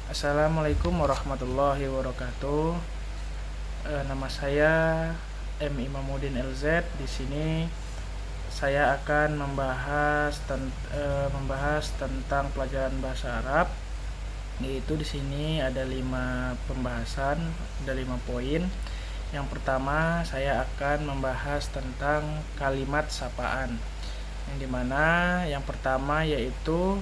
Assalamualaikum warahmatullahi wabarakatuh. Nama saya M. Imamuddin LZ. Di sini saya akan membahas tentang pelajaran bahasa Arab. Yaitu di sini ada 5 pembahasan, ada 5 poin. Yang pertama saya akan membahas tentang kalimat sapaan. Yang dimana yang pertama yaitu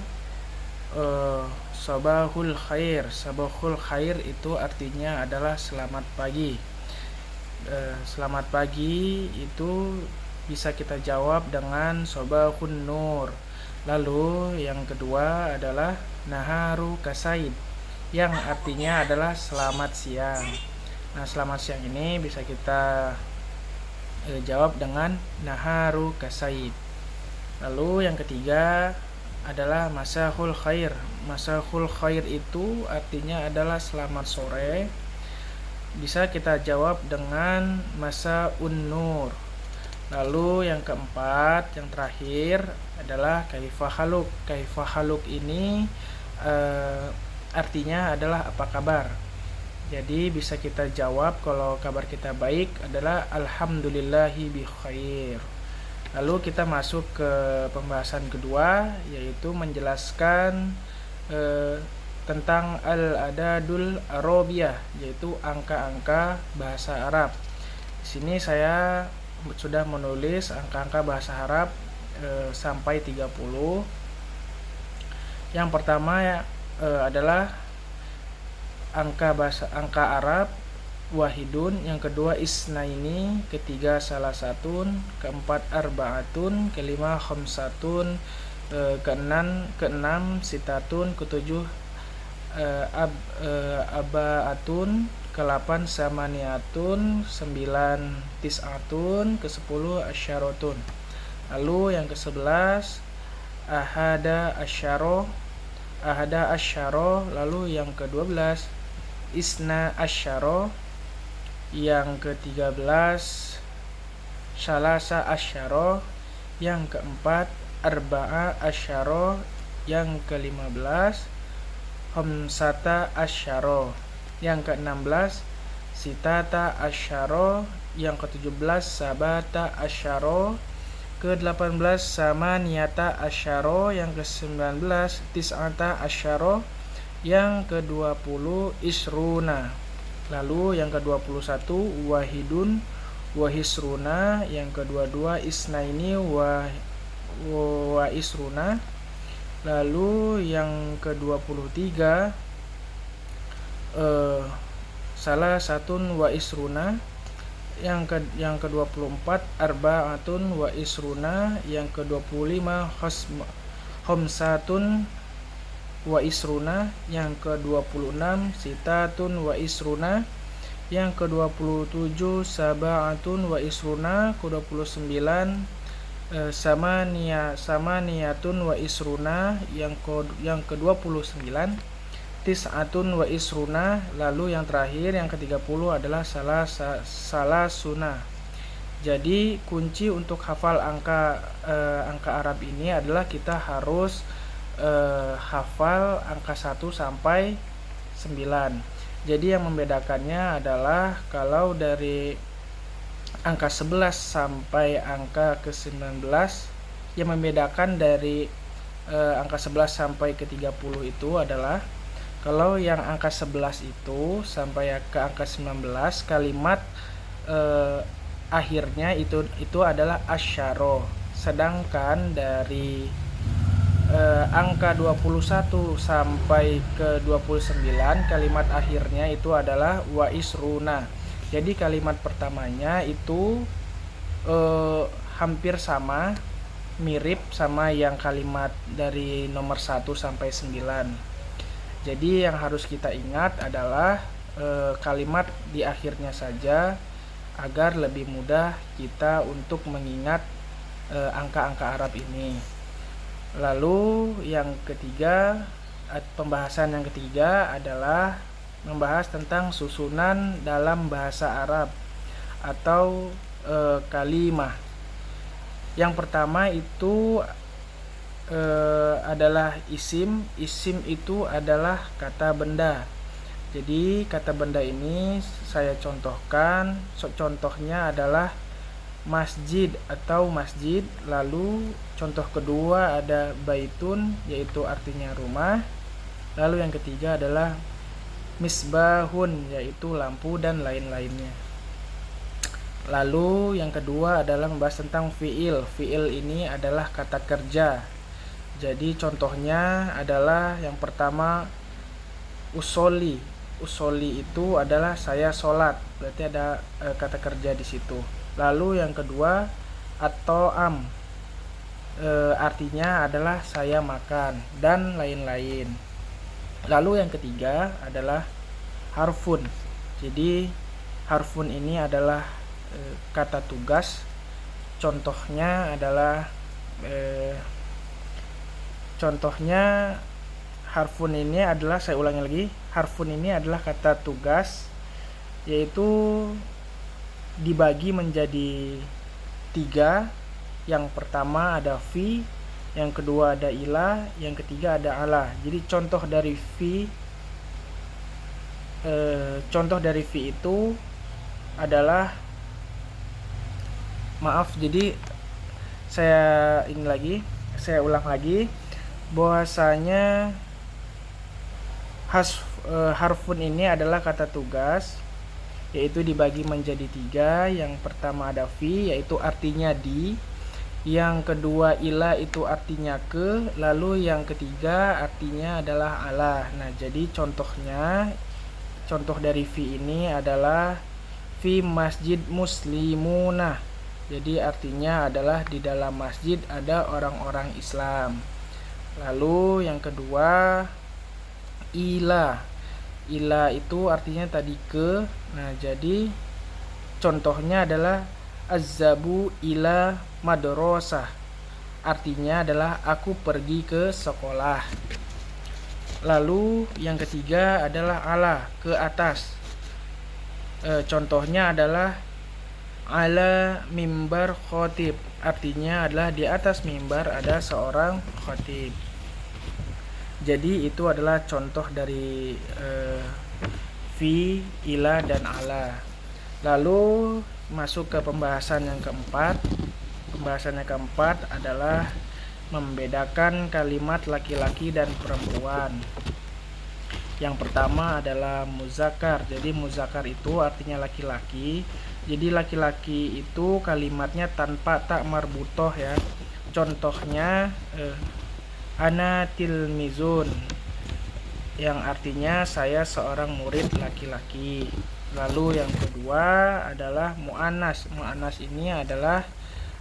Sabahul khair. Sabahul khair itu artinya adalah selamat pagi. Selamat pagi itu bisa kita jawab dengan Sabahun nur. Lalu yang kedua adalah Naharu kasaid, yang artinya adalah selamat siang. Nah, selamat siang ini bisa kita jawab dengan Naharu kasaid. Lalu yang ketiga adalah Masahul khair. Masahul khair itu artinya adalah selamat sore. Bisa kita jawab dengan Masaun nur. Lalu yang keempat, yang terakhir adalah Kaifahaluk. Kaifahaluk ini artinya adalah apa kabar. Jadi bisa kita jawab kalau kabar kita baik adalah Alhamdulillahi bi khair. Lalu kita masuk ke pembahasan kedua, yaitu menjelaskan tentang al-adadul arabiyah, yaitu angka-angka bahasa Arab. Di sini saya sudah menulis angka-angka bahasa Arab sampai 30. Yang pertama adalah angka Arab wahidun, yang kedua isnaini, ketiga salah satun, keempat arbaatun, kelima khamsatun, keenam sitatun, ketujuh abaatun, ke-8 samaniatun, 9 tis'atun, ke-10 asyaratun. Lalu yang ke-11 ahada asyaro, lalu yang ke-12 isna asyaro, yang ke-13 salasa asyaro, yang ke-4 arba'a asyaro, yang ke-15 khamsata asyaro, yang ke-16 sitata asyaro, yang ke-17 sabata asyaro, ke-18 samaniyata asyaro, yang ke-19 tis'ata asyaro, yang ke-20 isruna. Lalu yang ke-21 wahidun wahisruna, yang ke-22 isnaini wa isruna. Lalu yang ke-23 salah satun wa isruna, yang ke-24 arbaatun wa isruna, yang ke-25 khamsatun wa isruna, yang ke-26 sitatun wa isruna, yang ke-27 sabaatun wa isruna, ke-29 samaniyatun wa isruna, yang ke-29 tis'atun wa isruna. Lalu yang terakhir yang ke-30 adalah salasuna. Jadi kunci untuk hafal angka Arab ini adalah kita harus hafal angka 1 sampai 9. Jadi yang membedakannya adalah kalau dari angka 11 sampai angka ke-19, yang membedakan dari angka 11 sampai ke 30 itu adalah kalau yang angka 11 itu sampai ke angka 19, kalimat akhirnya itu adalah asyaro. Sedangkan dari angka 21 sampai ke 29, kalimat akhirnya itu adalah wa isruna. Jadi kalimat pertamanya itu hampir sama, mirip sama yang kalimat dari nomor 1 sampai 9. Jadi yang harus kita ingat adalah kalimat di akhirnya saja, agar lebih mudah kita untuk mengingat angka-angka Arab ini. Lalu yang ketiga, pembahasan yang ketiga adalah membahas tentang susunan dalam bahasa Arab atau kalimah. Yang pertama itu adalah isim. Isim itu adalah kata benda. Jadi kata benda ini saya contohkan. Contohnya adalah masjid atau masjid. Lalu contoh kedua ada baitun, yaitu artinya rumah. Lalu yang ketiga adalah misbahun, yaitu lampu dan lain-lainnya. Lalu yang kedua adalah membahas tentang fiil. Fiil ini adalah kata kerja. Jadi contohnya adalah yang pertama usoli. Usoli itu adalah saya sholat. Berarti ada kata kerja di situ. Lalu yang kedua at-ta'am, artinya adalah saya makan dan lain-lain. Lalu yang ketiga adalah harfun. Jadi harfun ini adalah kata tugas. Contohnya adalah harfun ini adalah, saya ulangi lagi, harfun ini adalah kata tugas, yaitu dibagi menjadi 3. Yang pertama ada fi, yang kedua ada ila, yang ketiga ada ala. Jadi contoh dari fi itu adalah, jadi saya ulang lagi bahwasanya harfun ini adalah kata tugas, yaitu dibagi menjadi 3. Yang pertama ada fi, yaitu artinya di. Yang kedua ila, itu artinya ke. Lalu yang ketiga artinya adalah ala. Nah, jadi contoh dari fi ini adalah fi masjid muslimuna. Jadi artinya adalah di dalam masjid ada orang-orang Islam. Lalu yang kedua ila. Ila itu artinya tadi ke. Nah, jadi contohnya adalah azzabu ila madrasah. Artinya adalah aku pergi ke sekolah. Lalu yang ketiga adalah ala, ke atas. Contohnya adalah ala mimbar khotib. Artinya adalah di atas mimbar ada seorang khotib. Jadi itu adalah contoh dari fi, ila, dan ala. Lalu masuk ke pembahasan yang keempat. Pembahasan yang keempat adalah membedakan kalimat laki-laki dan perempuan. Yang pertama adalah muzakkar. Jadi muzakkar itu artinya laki-laki. Jadi laki-laki itu kalimatnya tanpa tak marbutoh ya. Contohnya ana tilmizun, yang artinya saya seorang murid laki-laki. Lalu yang kedua adalah mu'annas. Mu'annas ini adalah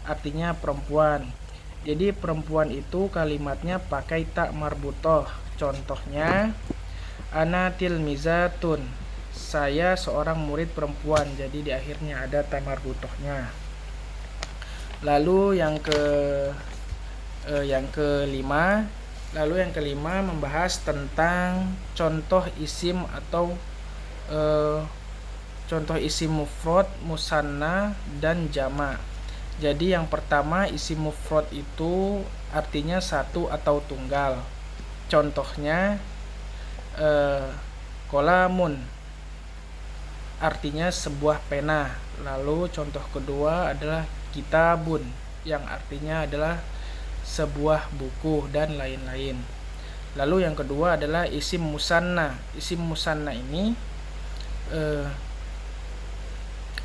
artinya perempuan. Jadi perempuan itu kalimatnya pakai tak marbutoh. Contohnya ana tilmizatun, saya seorang murid perempuan. Jadi di akhirnya ada tak marbutohnya. Lalu yang kelima membahas tentang contoh isim atau contoh isim mufrad, musanna, dan jama'. Jadi yang pertama isim mufrad itu artinya satu atau tunggal. Contohnya kolamun, artinya sebuah pena. Lalu contoh kedua adalah kitabun, yang artinya adalah sebuah buku dan lain-lain. Lalu yang kedua adalah isim musanna. Isim musanna ini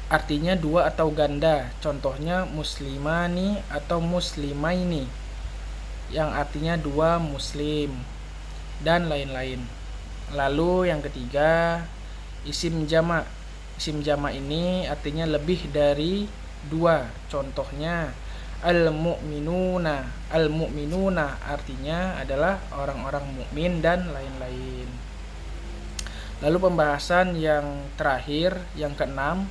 artinya dua atau ganda. Contohnya muslimani atau muslimaini, yang artinya dua muslim dan lain-lain. Lalu yang ketiga isim jama'. Isim jama' ini artinya lebih dari dua. Contohnya al-mu'minuna. Al-mu'minuna artinya adalah orang-orang mukmin dan lain-lain. Lalu pembahasan yang terakhir, yang keenam,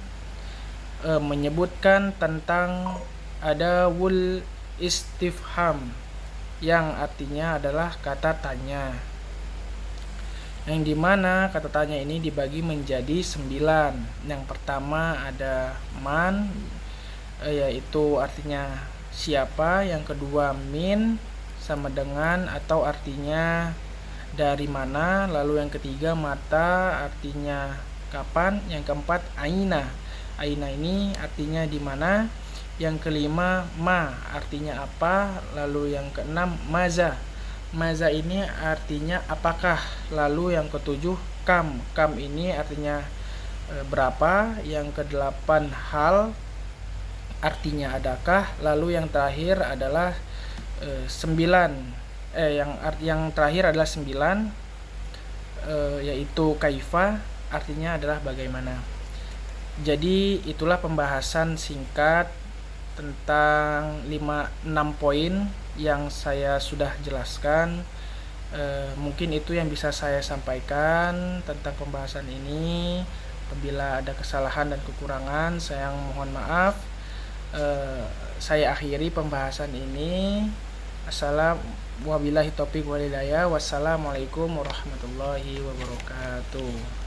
menyebutkan tentang adawul istifham, yang artinya adalah kata tanya, yang dimana kata tanya ini dibagi menjadi 9. Yang pertama ada man, yaitu artinya siapa. Yang kedua min, sama dengan atau artinya dari mana. Lalu yang ketiga mata, artinya kapan. Yang keempat aina, aina ini artinya di mana. Yang kelima ma, artinya apa. Lalu yang keenam maza, maza ini artinya apakah. Lalu yang ketujuh kam, kam ini artinya berapa. Yang kedelapan hal, artinya adakah. Lalu yang terakhir adalah yang terakhir adalah 9, yaitu kaifa, artinya adalah bagaimana. Jadi itulah pembahasan singkat tentang 6 poin yang saya sudah jelaskan. Mungkin itu yang bisa saya sampaikan tentang pembahasan ini. Apabila ada kesalahan dan kekurangan, saya mohon maaf. Saya akhiri pembahasan ini. Wabillahi taufiq wal hidayah. Wassalamualaikum warahmatullahi wabarakatuh.